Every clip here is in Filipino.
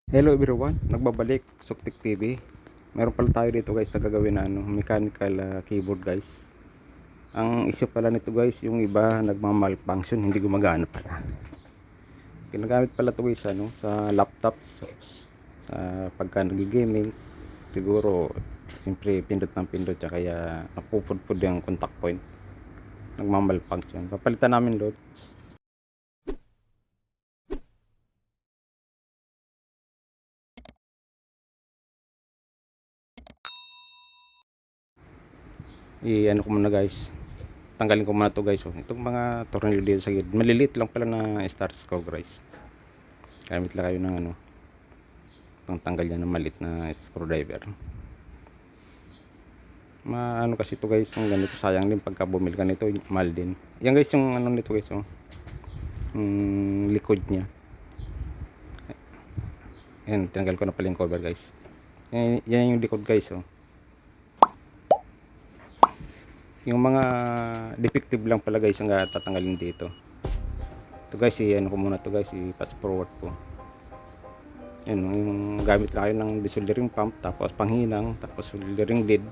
Hello everyone, nagbabalik Suktik TV. Meron pala tayo dito guys na gagawin na mechanical keyboard guys. Ang issue pala nito guys, yung iba nagma-malfunction, hindi gumagana pala. Ginagamit pala ito guys sa laptop, sa pagka nag-gaming siguro siyempre pindot ng pindot kaya napupudpud yung contact point, nagma-malfunction. Papalitan namin load. Ano ko muna guys, tanggalin ko muna to guys. Itong mga tornilyo dito sa gilid, maliliit lang pala na star screw guys. Gamit lang kayo ng pang tanggal yan ng maliit na screwdriver. Maano kasi ito guys, ang ganito sayang din pagka bumili ka nito, mahal din. Yan guys yung nito guys, likod niya. Yan, tinanggal ko na pala yung cover guys. Yan yung likod guys. Yung mga defective lang pala guys ang tatanggalin dito. Ito guys, ano ko muna to guys, i-fast forward ko. Yan, yung gamit lang kayo ng desoldering pump, tapos panghinang, tapos soldering lead.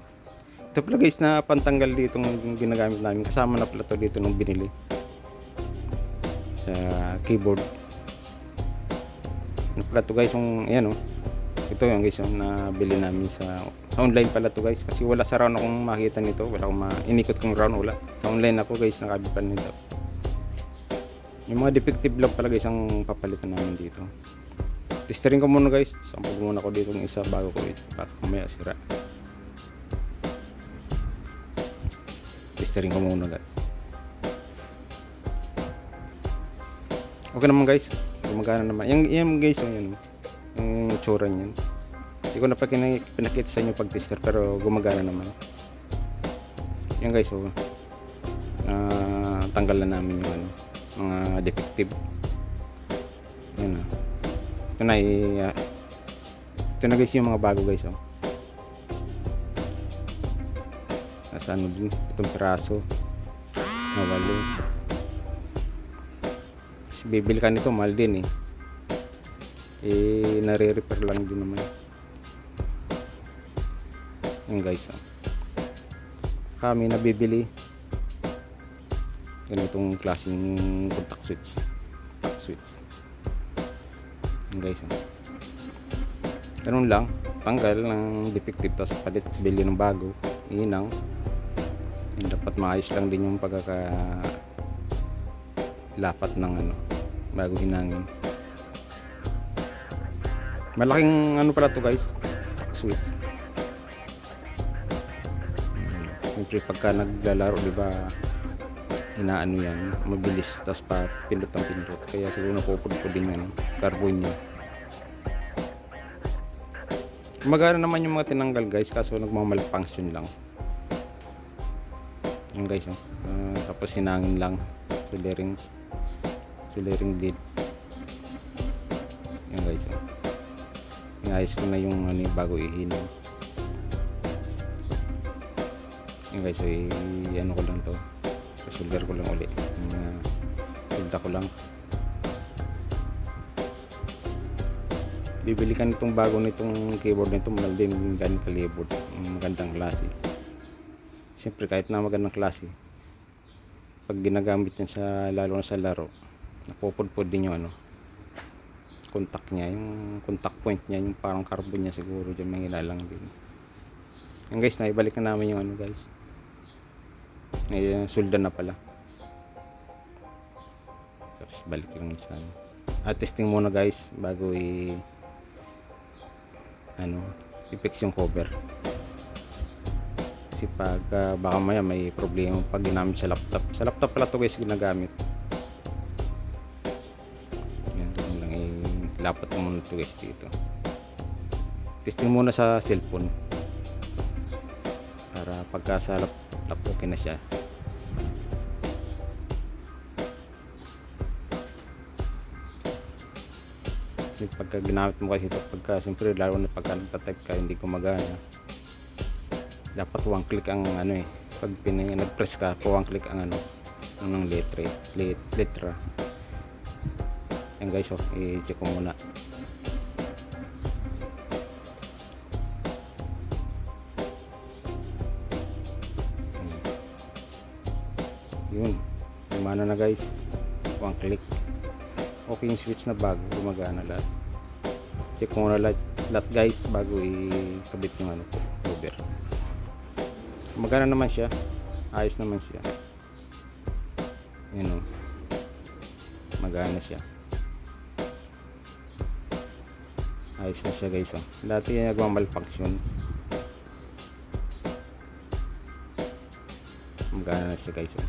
Ito pala guys na pantanggal dito yung ginagamit namin. Kasama na pala to dito nung binili sa keyboard. Ano pala to guys, yung ayan ito yung guys yung nabili namin sa online pala to guys, kasi wala sa round akong makita nito, wala akong inikot kong round, wala sa online ako guys nakabipan nito. Yung mga defective lang pala guys ang papalitan namin dito. Testerin ko muna guys, sampag muna ko dito ng isa bago ko para mamaya sira. Testerin ko muna guys. Okay naman guys, gumagana naman yung guys yung tsura niyan. Hindi ko na pa pinakita sa inyo pag tester, pero gumagana naman. Yan guys, tanggal na namin yung mga defective. Yan ito na ito na guys yung mga bago guys. Nasa din itong piraso na walo. Bibili ka nito, mahal din nare-repair lang din naman. Yan guys, kami nabibili ganitong klaseng contact switch. Yan guys, ganun lang, tanggal ng defective tapos palit, bili ng bago, inang. Yan, dapat maayos lang din yung lapat ng bago hinangin. Malaking pala to guys, switch. Siyempre pagka naglalaro, diba, inaano yan, mabilis, tas pa pindot ang pindot, kaya siguro napupudpud din yung carbon niya. Magana naman yung mga tinanggal guys, kaso nagmamalfunction lang. Yung guys, tapos hinangin lang, soldering lead. Yan guys, inayos ko na yung bago ihinang. Yan guys, ano ko lang to, solder ko lang ulit, solda ko lang. Bibili ka nitong bago nitong keyboard nito, mahal din ganun kalibot, magandang klase. Siyempre kahit na magandang klase, pag ginagamit yan lalo na sa laro, napupudpud din yung contact niya, yung contact point niya, yung parang carbon niya, siguro dyan may lang din. Yan guys, naibalik na namin yung guys, solda na pala. So balik lang sa testing muna guys bago i-fix yung cover, kasi pag baka maya may problema pag ginamit sa laptop pala to guys ginagamit. Lapat mo muna ito guys dito. Testing muna sa cellphone para pagka sa laptop okay na siya. Pagka ginamit mo kasi ito, pagka siyempre lalo na pagka nagtatype ka hindi gumagana, dapat one click ang pag nag-press ka, one click ang ng letra. Yan guys, i-check ko muna. Yun, gumana na guys. One click. Okay yung switch na bago, gumagana lahat. Check mo na lahat guys bago ikabit yung ano, cover. Gumagana naman siya. Ayos naman siya. Yun o. Magana siya. Ayos na siya guys. Oh. Dati nagmamalfunction. Magana na siya guys. Oh.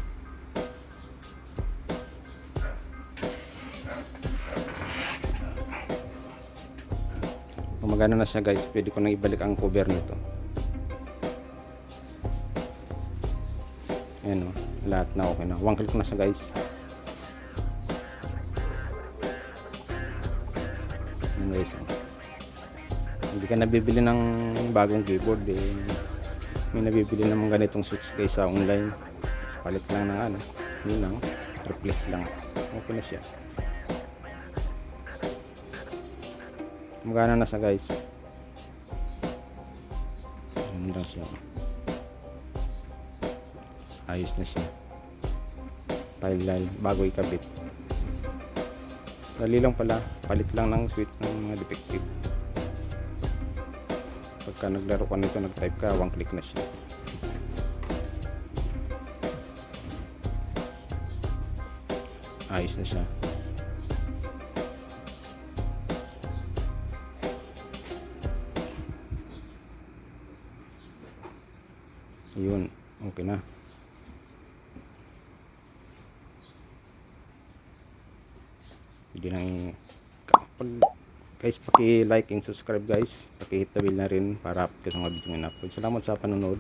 Kung magana na siya guys, pwede ko nang ibalik ang cover nito. Ayan o. Lahat na okay na. One click na siya guys. Ayan guys. Oh. Hindi ka nabibili ng bagong keyboard eh. May nabibili naman ganitong switch guys sa online. Palit lang ng ano, yun lang, replace lang, okay na siya. Magana na siya guys. Yun lang siya. Ayos na siya. File bago ikabit. Dali lang pala, palit lang ng switch ng mga defective. Pagka naglaro ka nito, nag-type ka, one click na siya. Ayos na siya. Ayun, okay na. Pwede lang guys, paki-like and subscribe guys. Paki-hit the bell na rin para update ka sa mga video na upload. Salamat sa panonood.